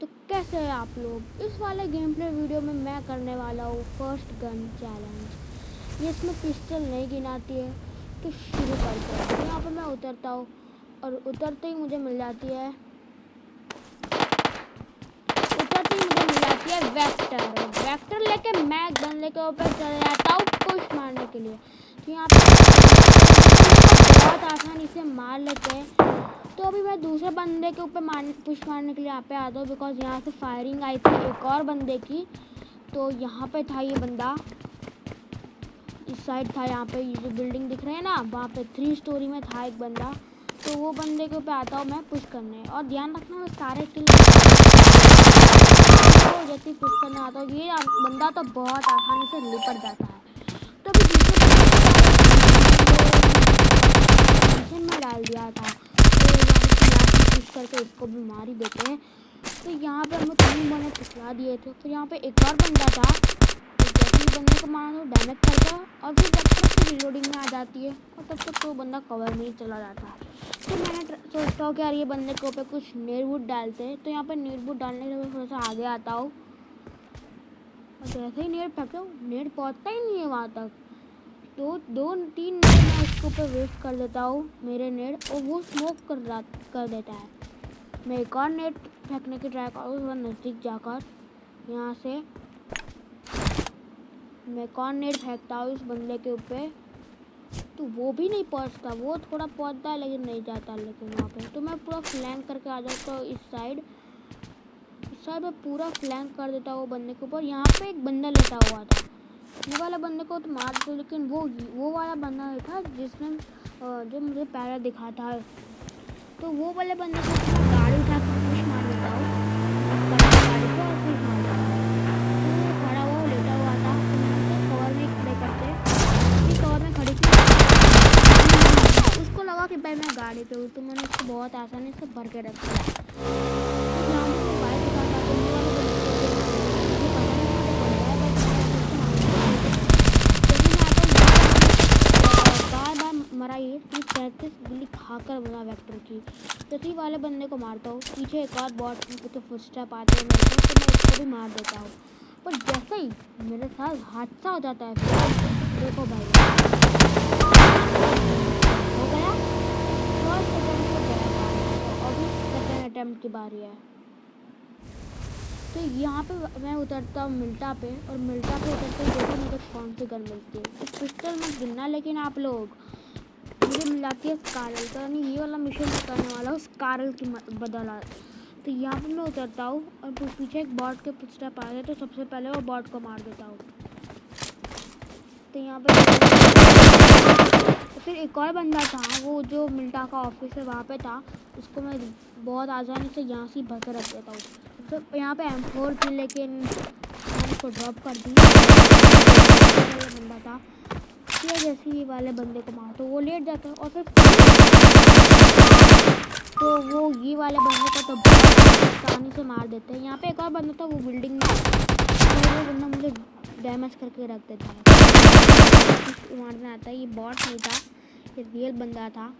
तो कैसे हैं आप लोग। इस वाले गेम प्ले वीडियो में मैं करने वाला हूँ फर्स्ट गन चैलेंज। ये इसमें पिस्टल नहीं गिनाती है तो शुरू करते हैं। तो यहाँ पर मैं उतरता हूँ और उतरते ही मुझे मिल जाती है वेक्टर लेके मैं गन लेके ऊपर चले जाता हूँ पुश मारने के लिए। तो यहाँ पर बहुत आसानी से मार लेते हैं। तो अभी मैं दूसरे बंदे के ऊपर पुश मारने के लिए यहाँ पे आता हूँ बिकॉज यहाँ से फायरिंग आई थी एक और बंदे की। तो यहाँ पे था ये बंदा, इस साइड था। यहाँ पे ये जो बिल्डिंग दिख रहे हैं ना, वहाँ पे 3 स्टोरी में था एक बंदा। तो वो बंदे के ऊपर आता हूँ मैं पुश करने। और ध्यान रखना मैं सारे किल जैसे ही पुश करने आता हूँ ये बंदा तो बहुत आसानी से लिपट जाता है। तो अभी दूसरे में डाल दिया था पुश करके इसको भी मार ही देते हैं। तो यहाँ पे हमें 3 बने पिछला दिए थे। तो यहाँ पे एक और बंदा था, तो जैसे ही बंदे को मारा तो डैमेज करता और फिर जब तक तो रिलोडिंग में आ जाती है और तब तक तो बंदा कवर में ही चला जाता है। तो मैंने सोचता हूँ कि यार ये बंदे के ऊपर कुछ नेटवुड डालते हैं। तो यहाँ पे नेटवुड डालने के लिए थोड़ा सा आगे आता हूँ और जैसे ही नेट फेंकता हूँ नेट पहुँचता ही नहीं है वहाँ तक। 2-3 नेट मैं उसके ऊपर वेस्ट कर देता हूँ मेरे नेट, और वो स्मोक कर देता है। मैं एक और नेट फेंकने की ट्राई करूँ थोड़ा नज़दीक जाकर। यहाँ से मैं एक और नेट फेंकता हूँ इस बंदे के ऊपर, तो वो भी नहीं पहुँचता। वो थोड़ा पहुँचता है लेकिन नहीं जाता लेकिन वहाँ पे। तो मैं पूरा फ्लैंक करके आ जाता हूँ इस साइड में पूरा फ्लैंक कर देता हूँ बंदे के ऊपर। यहाँ पे एक बंदा लेटा हुआ था, वो वाला बंदे को तो मार दो, लेकिन वो वाला बंदा था जिसने जो मुझे पहले दिखा था। तो वो वाले बंदे को गाड़ी उठा कर पुश मार देता हूँ गाड़ी को और पुश मार देता हूँ। तो खड़ा हुआ लेटा हुआ था, कवर में खड़े करते कवर में खड़ी थी। उसको लगा कि भाई मैं गाड़ी पे हूँ, तो मैंने उसको बहुत आसानी से भर के रख दिया। मरा ये 33 गोली खाकर बना वेक्टर की। तो वाले बंदे को मारता हूँ। पीछे एक और बॉट तो फुटस्टेप आते हैं मेरे को, तो मैं उसको भी मार देता हूँ। पर जैसे ही मेरे साथ हादसा हो जाता है, देखो भाई हो गया फर्स्ट अटेम्प्ट को गया। अभी सेकेंड अटेम्प्ट की बारी है। तो यहाँ पे मैं उतरता हूँ मिल्टा पे, और मिल्टा पे उतरते ही देखो मुझे कौन सी गन मिलती है। इस पिस्टल में गिनना, लेकिन आप लोग मुझे मिल जाती है स्कारल। तो यानी ये वाला मिशन मैं करने वाला हूँ स्कारल की बदला। तो यहाँ पे मैं उतरता हूँ और पीछे एक बॉट के फुटस्टेप आ गए, तो सबसे पहले वो बॉट को मार देता हूँ। तो यहाँ पे तो फिर एक और बंदा था, वो जो मिल्टा का ऑफिस है वहाँ पे था, उसको मैं बहुत आसानी से यहाँ से भर कर रख देता हूँ। तो यहाँ पे M4 थी लेकिन मैंने उसको ड्रॉप कर दी। बंदा था फिर जैसे ही वाले बंदे को मार तो वो लेट जाता है, और फिर तो वो ये वाले बंदे को तो बहुत आसानी से मार देते हैं। यहाँ पे एक और बंदा था, वो बिल्डिंग में, तो वो बंदा मुझे डैमेज करके रख देता है, मारना आता है। ये बॉट नहीं था, ये रियल बंदा था।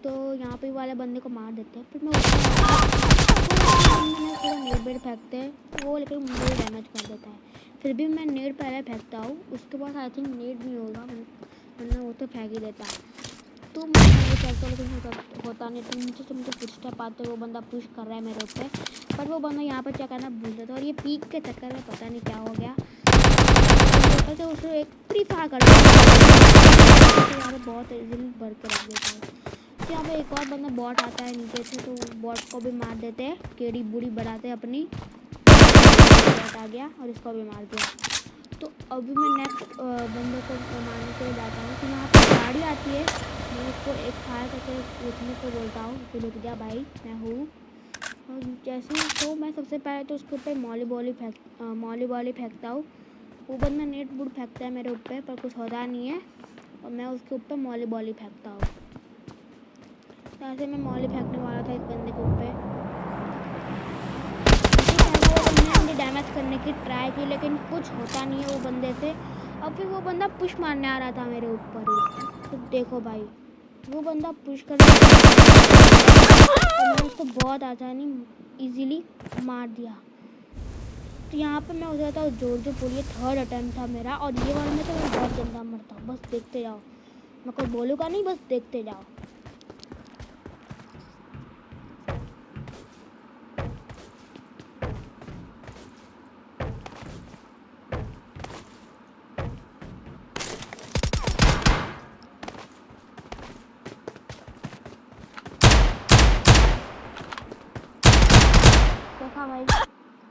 तो यहाँ पे वाले बंदे को मार देते हैं। फिर मैं थोड़ा नेट फेंकते हैं वो, लेकिन मुझे डैमेज कर देता है। फिर भी मैं नेट पहले फेंकता हूँ, उसके बाद आई थिंक नेट नहीं होगा, वरना वो तो फेंक ही देता है। तो मैं फेंकता हूँ लेकिन होता नहीं। तो नीचे से मुझे पुशस्टेप आते, वो बंदा पुश कर रहा है मेरे ऊपर, पर वो बंदा यहाँ पर चेक करना भूल जाता है। और ये पीक के चक्कर में पता नहीं क्या हो गया, तो उसे एक फ्री फायर कर दिया, यहाँ पर बहुत इजीली भर के रख देता है। तो यहाँ पे एक और बंदा बॉट आता है नीचे से, तो बॉट को भी मार देते हैं, केड़ी बुड़ी बढ़ाते हैं अपनी। बॉट आ गया और इसको भी मार दिया। तो अभी मैं नेक्स्ट बंदे को मारने के लिए जाता हूँ। तो यहाँ पर गाड़ी आती है, मैं उसको एक फायर करके रुकने को बोलता हूँ कि रुक जा भाई मैं हूँ। और जैसे तो मैं सबसे पहले तो उसके ऊपर मॉली बॉली फेंकता हूँ। वो बंदा नेट बुड फेंकता है मेरे ऊपर, पर कुछ होता नहीं है, और मैं उसके ऊपर मॉली बॉली फेंकता हूँ। ऐसे मैं मॉली फेंकने वाला था इस बंदे के ऊपर, मैंने डैमेज करने की ट्राई की लेकिन कुछ होता नहीं है वो बंदे से। और फिर वो बंदा पुश मारने आ रहा था मेरे ऊपर ही। तो देखो भाई वो बंदा पुश करने, तो मैं उसको बहुत आसानी इजीली मार दिया। तो यहाँ पे मैं उधर था जोर जो बोलिए, थर्ड अटैम्प्ट था मेरा, और ये वाला में तो मैं बहुत गंदा मरता हूँ। बस देखते जाओ, मैं कुछ बोलूँगा नहीं, बस देखते जाओ। देखा भाई,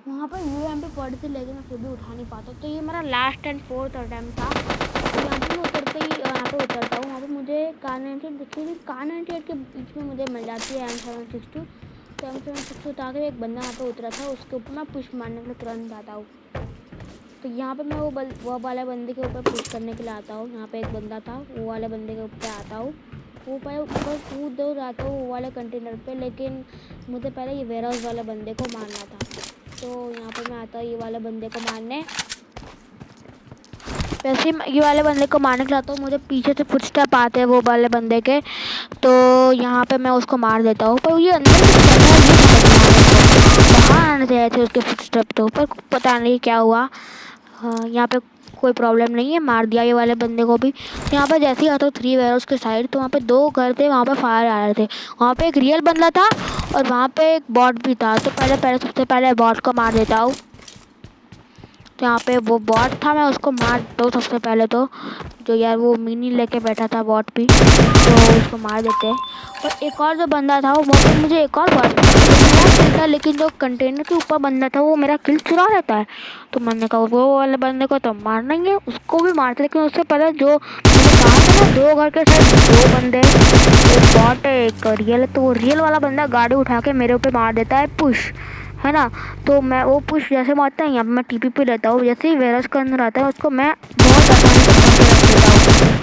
वहाँ पर UMP पड़ी थी लेकिन मैं फिर भी उठा नहीं पाता। तो ये मेरा लास्ट एंड फोर्थ अटैम्प्ट था। तो यहाँ पे मैं उतरते ही यहाँ पे उतरता हूँ, वहाँ पे मुझे कार 98 दिखी थी। कार 98 के बीच में मुझे मिल जाती है M762। तो M762 उतार के एक बंदा वहाँ पे उतरा था, उसके ऊपर मैं पुश मारने के लिए तुरंत आता हूँ। तो यहाँ पे मैं वो वाले बंदे के ऊपर पुश करने के लिए आता हूँ। यहाँ पे एक बंदा था, वो वाले बंदे के ऊपर आता हूँ। वो पहले ऊपर कूद दो जाता हूँ वो वाले कंटेनर पे, लेकिन मुझे पहले ये वेयर हाउस वाले बंदे को मारना था। तो यहाँ पे मैं आता हूँ ये वाले बंदे को मारने। वैसे ये वाले बंदे को मारने के लिए आता हूँ, मुझे पीछे से फुटस्टेप आते हैं वो वाले बंदे के। तो यहाँ पे मैं उसको मार देता हूँ, पर ये अंदर कुछ कर रहा है ये समझ में आ रहा है। बाहर आने चाहिए थे उसके फुटस्टेप, तो पर पता नहीं क्या हुआ। हाँ, यहाँ पे कोई प्रॉब्लम नहीं है, मार दिया ये वाले बंदे को भी। यहाँ पर जैसे ही आता हूँ 3 वेयर हाउस के साइड, तो वहाँ पे 2 घर थे, वहाँ पे फायर आ रहे थे। वहाँ पे एक रियल बंदा था और वहाँ पे एक बॉट भी था। तो सबसे पहले बॉट को मार देता हूँ। तो यहाँ पे वो बॉट था, मैं उसको मार दो सबसे पहले। तो जो यार वो मिनी लेके बैठा था बॉट भी, तो उसको मार देते हैं। और एक और जो बंदा था वो पे मुझे एक और बॉट था, लेकिन जो कंटेनर के ऊपर बंदा था वो मेरा किल चुरा लेता है। तो मैंने कहा वो वाले बंदे को तो मारना ही है, उसको भी मारते। लेकिन उससे पहले जो मैंने कहा था ना 2 घर के साइड 2 बंदे, एक बॉट है एक रियल है, तो वो रियल वाला बंदा गाड़ी उठा के मेरे ऊपर मार देता है पुश, है ना। तो मैं वो पुश जैसे मारता है, यहाँ पे मैं TP पे लेता हूँ। जैसे ही वेरस के अंदर आता है उसको मैं बहुत आसानी से मार के रख देता हूँ।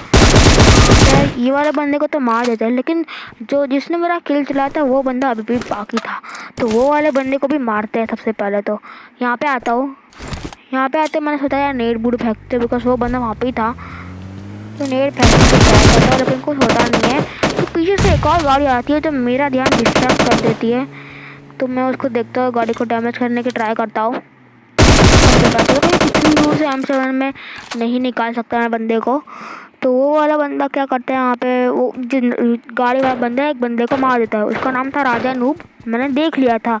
ये वाले बंदे को तो मार देता है, लेकिन जो जिसने मेरा किल चलाया था वो बंदा अभी भी बाकी था। तो वो वाले बंदे को भी मारते हैं सबसे पहले। तो यहाँ पे आता हूँ, यहाँ पे आते मैंने सोचा यार नेट बूट फेंकते, बिकॉज वो बंदा वहाँ पे ही था। तो नेट फेंकने की ट्राई करता हूँ, लेकिन कुछ होता नहीं है। तो पीछे से एक और गाड़ी आती है जो मेरा ध्यान डिस्ट्रैक्ट कर देती है। तो मैं उसको देखता हूँ, गाड़ी को डैमेज करने की ट्राई करता हूँ। कितनी दूर से M7 में नहीं निकाल सकता मैं बंदे को। तो वो वाला बंदा क्या करता है, यहाँ पे वो जिन गाड़ी वाला बंदा एक बंदे को मार देता है। उसका नाम था राजा नूब, मैंने देख लिया था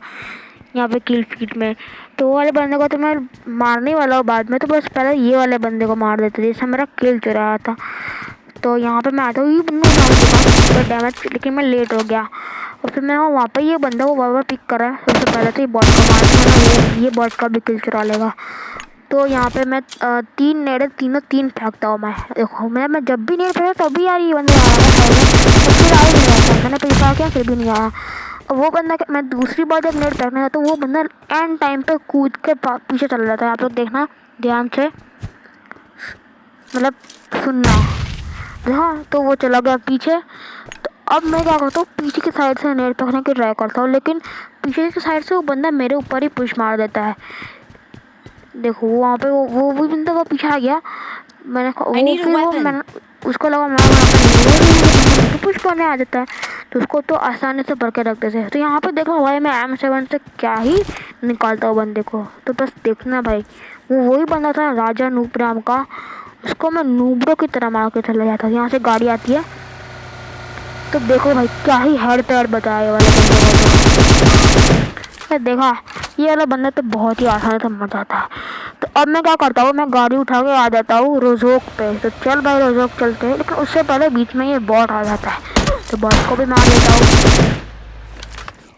यहाँ पे किल फीड में। तो वो वाले बंदे को तो मैं मारने वाला हूँ बाद में, तो बस पहले ये वाले बंदे को मार देते जिससे मेरा किल चुराया था। तो यहाँ पे मैं आता हूँ, ये बंदा डैमेज, लेकिन मैं लेट हो गया। और फिर मैं वहाँ पे ये बंदा वो बार पिक कर रहा है। सबसे पहले तो ये बॉट का मार, ये बॉट का भी किल चुरा लेगा। तो यहाँ पे मैं 3 नेड़े तीन फेंकता हूँ। मैं देखो मैं जब भी नेड़ फेंकता तभी यार ये बंदा आ रहा था, तो फिर आ ही नहीं रहा था। मैंने पैसा किया फिर भी नहीं आया। और वो बंदा मैं दूसरी बार जब नेड़ फेंकने जाता तो वो बंदा एंड टाइम पे कूद के पीछे चला जाता है। आप लोग देखना ध्यान से, मतलब सुनना। हाँ, तो वो चला गया पीछे। तो अब मैं क्या करता हूँ, पीछे की साइड से नेट पकड़ने की ट्राई करता हूँ, लेकिन पीछे की साइड से वो बंदा मेरे ऊपर ही पुश मार देता है। देखो वहाँ पे वो भी बंदा वो पीछे आ गया। मैंने उसको लगा मैं पुश करने आ जाता है, तो उसको तो आसानी से भर के रख देते हैं। तो यहाँ पे देखो भाई मैं M7 से क्या ही निकालता हूँ बंदे को। तो बस देखना भाई, वो वही बंदा था राजा नूब नाम का, उसको मैं नूबरों की तरह मार के चला जाता। यहाँ से गाड़ी आती है, तो देखो भाई क्या ही हेड पैर बताया वाले बंदे को। देखा ये वाला बंदा तो बहुत ही आसानी से मर जाता है। तो अब मैं क्या करता हूँ, मैं गाड़ी उठा के आ जाता हूँ रोजोक पे। तो चल भाई रोजोक चलते हैं, लेकिन उससे पहले बीच में ये बॉट आ जाता है, तो बॉट को भी मार देता हूँ।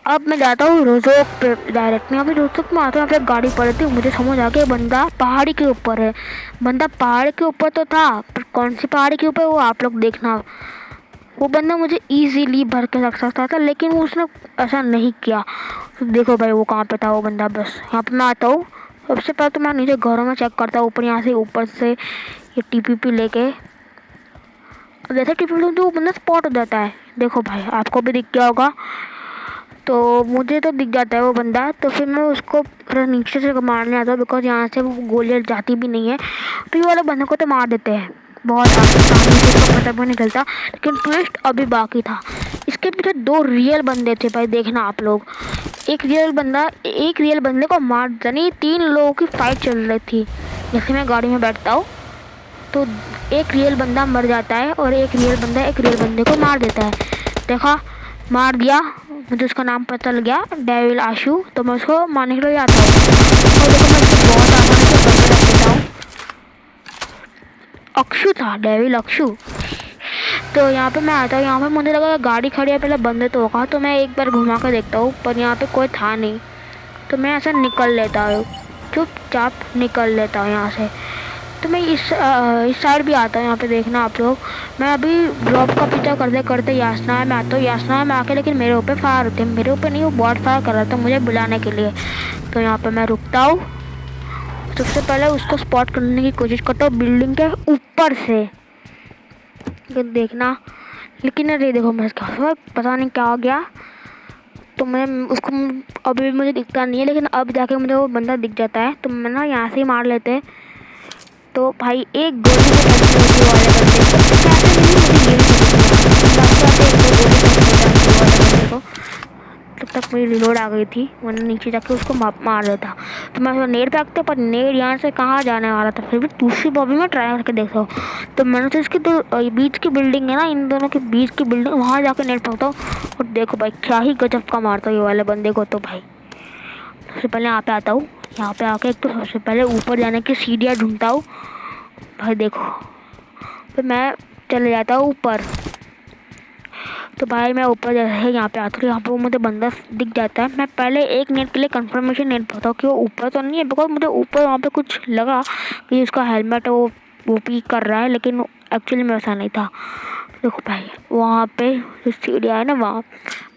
अब मैं जाता हूँ रोजोक पे डायरेक्ट। मैं अभी रोजोक में आता हूँ, यहाँ पे गाड़ी पड़ी थी, मुझे समझ आ गया बंदा पहाड़ी के ऊपर है। बंदा पहाड़ के ऊपर तो था, पर कौन सी पहाड़ी के ऊपर वो आप लोग देखना। वो बंदा मुझे इजीली भर के रख सकता था, लेकिन वो उसने ऐसा नहीं किया। तो देखो भाई वो कहाँ पे था वो बंदा। बस यहाँ पे मैं आता हूँ, सबसे पहले तो मैं नीचे घरों में चेक करता हूँ, ऊपर से ये TPP लेके। अब जैसे TPP तो वो बंदा स्पॉट हो जाता है। देखो भाई आपको भी दिख गया होगा, तो मुझे तो दिख जाता है वो बंदा। तो फिर मैं उसको नीचे से मारने आता हूँ, बिकॉज यहाँ से वो गोलियाँ जाती भी नहीं है। तो ये वाले बंदे को तो मार देते हैं बहुत आसानी से, उसको पता भी नहीं चलता। लेकिन ट्विस्ट अभी बाकी था, इसके पीछे 2 रियल बंदे थे भाई, देखना आप लोग। एक रियल बंदे को मार देता। नहीं, 3 लोगों की फाइट चल रही थी। जैसे मैं गाड़ी में बैठता हूँ तो एक रियल बंदा मर जाता है और एक रियल बंदे को मार देता है। देखा, मार दिया। मुझे उसका नाम पता लग गया, डेविल आशु। तो मैं उसको मारने के लिए आता हूँ और देखो मैं उसको बहुत आसानी से बंदे रख देता हूँ। अक्षु था, डेविल अक्षु। तो यहाँ पे मैं आता हूँ, यहाँ पे मुझे लगा गाड़ी खड़ी है, पहले बंदे तो होगा। तो मैं एक बार घुमा कर देखता हूँ, पर यहाँ पे कोई था नहीं। तो मैं ऐसे निकल लेता हूँ, चुपचाप निकल लेता हूँ यहाँ से। तो मैं इस साइड भी आता हूँ। यहाँ पे देखना आप लोग, मैं अभी ड्रॉप का पीछा करते करते यासना है मैं आता हूँ। यासना में आके लेकिन मेरे ऊपर फायर होते हैं, मेरे ऊपर नहीं, वो बॉट फायर कर रहा था मुझे बुलाने के लिए। तो यहाँ पे मैं रुकता हूँ, सबसे पहले उसको स्पॉट करने की कोशिश करता हूँ बिल्डिंग के ऊपर से, देखना। लेकिन अरे देखो मैं पता नहीं क्या हो गया। तो मैं उसको अभी भी मुझे दिखता नहीं है, लेकिन अब जाके मुझे वो बंदा दिख जाता है। तो मैं ना यहाँ से ही मार लेते। तो भाई एक गोली में टच होती वाले बंदे को, कैसे नहीं मुझे ये भी समझ को। तब तक मेरी रिलोड आ गई थी, मैंने नीचे जाके उसको मार देता। तो मैं उसको नेट फेंकते, पर नेट यहाँ से कहाँ जाने वाला था। फिर भी दूसरी बॉबी में ट्राई करके देखता हूँ। तो मैंने तो इसकी तो बीच की बिल्डिंग है ना, इन दोनों के बीच की बिल्डिंग, वहाँ जाके नेट फेंकता हूँ। और देखो भाई क्या ही गजब का मारता हूँ ये वाले बंदे को। तो भाई सबसे पहले यहाँ पे आता हूँ, यहाँ पे आके एक तो सबसे पहले ऊपर जाने की सीढ़ियाँ ढूंढता हूँ। भाई देखो, फिर मैं चले जाता हूँ ऊपर। तो भाई मैं ऊपर जैसे यहाँ पे आता हूँ, यहाँ पे वो मुझे बंदा दिख जाता है। मैं पहले एक नेट के लिए कंफर्मेशन नेट पाता हूँ कि वो ऊपर तो नहीं है, बिकॉज मुझे ऊपर वहाँ पे कुछ लगा कि उसका हेलमेट है वो पीक कर रहा है, लेकिन एक्चुअली में वैसा नहीं था। देखो भाई वहाँ पे जो सीढ़ियाँ है ना, वहाँ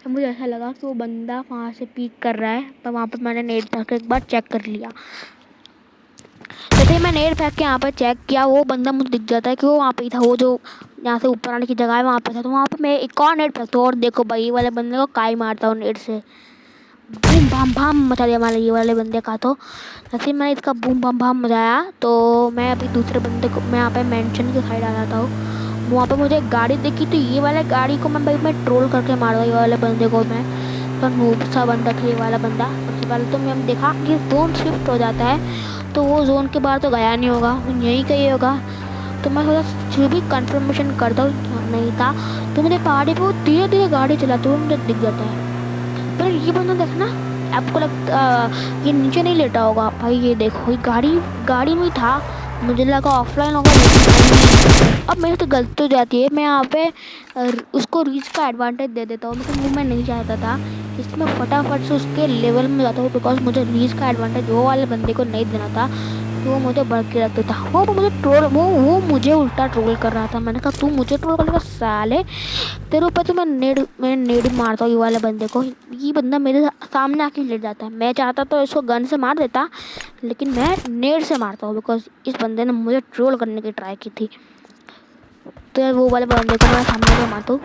तो मुझे ऐसा लगा कि वो बंदा वहाँ से पीक कर रहा है। तो वहाँ पर मैंने नेट फेंक के एक बार चेक कर लिया। जैसे ही मैं नेट फेंक के यहाँ पर चेक किया, वो बंदा मुझे दिख जाता है कि वो वहाँ पे ही था, वो जो यहाँ से ऊपर आने की जगह है वहाँ पे था। तो वहाँ पे मैं एक और नेट फेंकता हूँ और देखो भाई ये वाले बंदे को काई मारता हूँ नेट से। बूम भाम भाम मचा दिया हमारे ये वाले बंदे का। तो जैसे मैंने इसका बूम भाम भाम मचाया, तो मैं अभी दूसरे बंदे को, मैं यहाँ पे मेंशन की साइड आ जाता हूँ। वहाँ पे मुझे एक गाड़ी दिखी, तो ये वाले गाड़ी को मैं ट्रोल करके मारूंगा ये वाले बंदे को मैं। तो नूब सा बंदा था ये वाला बंदा। सबसे पहले तो मैं देखा कि जोन शिफ्ट हो जाता है, तो वो जोन के बाहर तो गया नहीं होगा, यहीं कहीं होगा। तो मैं थोड़ा जो भी कंफर्मेशन करता हूँ नहीं था। तो मुझे पहाड़ी पे वो धीरे धीरे गाड़ी चलाते हुए मुझे दिख जाता है। पर ये बंदा देखना, आपको लगता ये नीचे नहीं लेटा होगा भाई, ये देखो ये गाड़ी में था। मुझे लगा ऑफलाइन होगा, लेकिन अब मेरे तो गलती हो जाती है। मैं यहाँ पे उसको रीच का एडवांटेज दे देता हूँ, लेकिन वो मैं नहीं चाहता था। इसलिए मैं फटाफट से उसके लेवल में जाता हूँ, बिकॉज मुझे रीच का एडवांटेज वो वाले बंदे को नहीं देना था। तो वो मुझे बढ़ के रख देता, वो मुझे उल्टा ट्रोल कर रहा था। मैंने कहा तू मुझे ट्रोल कर रहा साले, तेरे ऊपर तो मैं नेड मारता हूँ ये वाले बंदे को। ये बंदा मेरे सामने आके लेट जाता है। मैं चाहता तो इसको गन से मार देता, लेकिन मैं नेड से मारता हूँ, बिकॉज इस बंदे ने मुझे ट्रोल करने की ट्राई की थी। तो यार वो वाले बंदे को मैं सामने से मारता हूँ,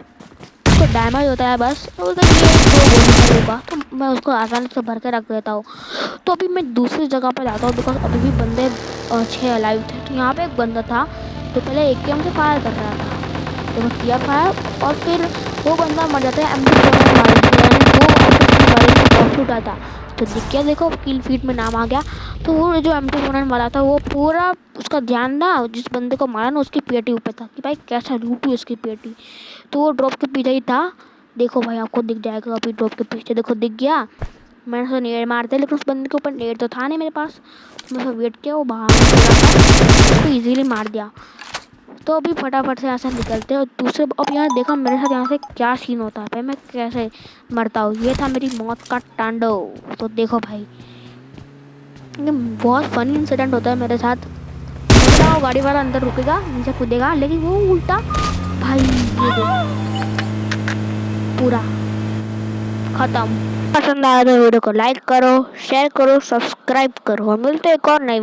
उसको डैमेज होता है बस, तो मैं उसको आसानी से भर के रख देता हूँ। तो अभी मैं दूसरी जगह पर जाता हूँ, बिकॉज अभी भी बंदे 6 अलाइव थे। तो यहाँ पे एक बंदा था तो पहले AKM से फायर कर रहा था, तो मैं किया फायर और फिर वो बंदा मर जाता है MP7 वाले से उठाता। तो दिक्कत देखो किल फीड में नाम आ गया। तो वो जो MP7 वाला था, वो पूरा उसका ध्यान ना जिस बंदे को मारा ना उसकी पेटी ऊपर था कि भाई कैसा लूटू उसकी पेटी। तो वो ड्रॉप के पीछे ही था। देखो भाई आपको दिख जाएगा अभी ड्रॉप के पीछे, देखो दिख गया। मैंने उसको नेड़ मारते, लेकिन उस बंदे के ऊपर नेड़ तो था नहीं मेरे पास। मैं उसको वेट किया, वो बाहर उसको ईजीली मार दिया। तो अभी फटाफट से यहाँ से निकलते हैं। और दूसरे अब यहाँ देखा मेरे साथ यहाँ से क्या सीन होता है, भाई मैं कैसे मरता हूँ। ये था मेरी मौत का तांडव। तो देखो भाई ये बहुत फनी इंसिडेंट होता है मेरे साथ। वो गाड़ी वाला अंदर रुकेगा, नीचे कूदेगा, लेकिन वो उल्टा भाई ये देखो पूरा खत्म। पसंद आया तो वीडियो को लाइक करो, शेयर करो, सब्सक्राइब करो और मिलते एक और नई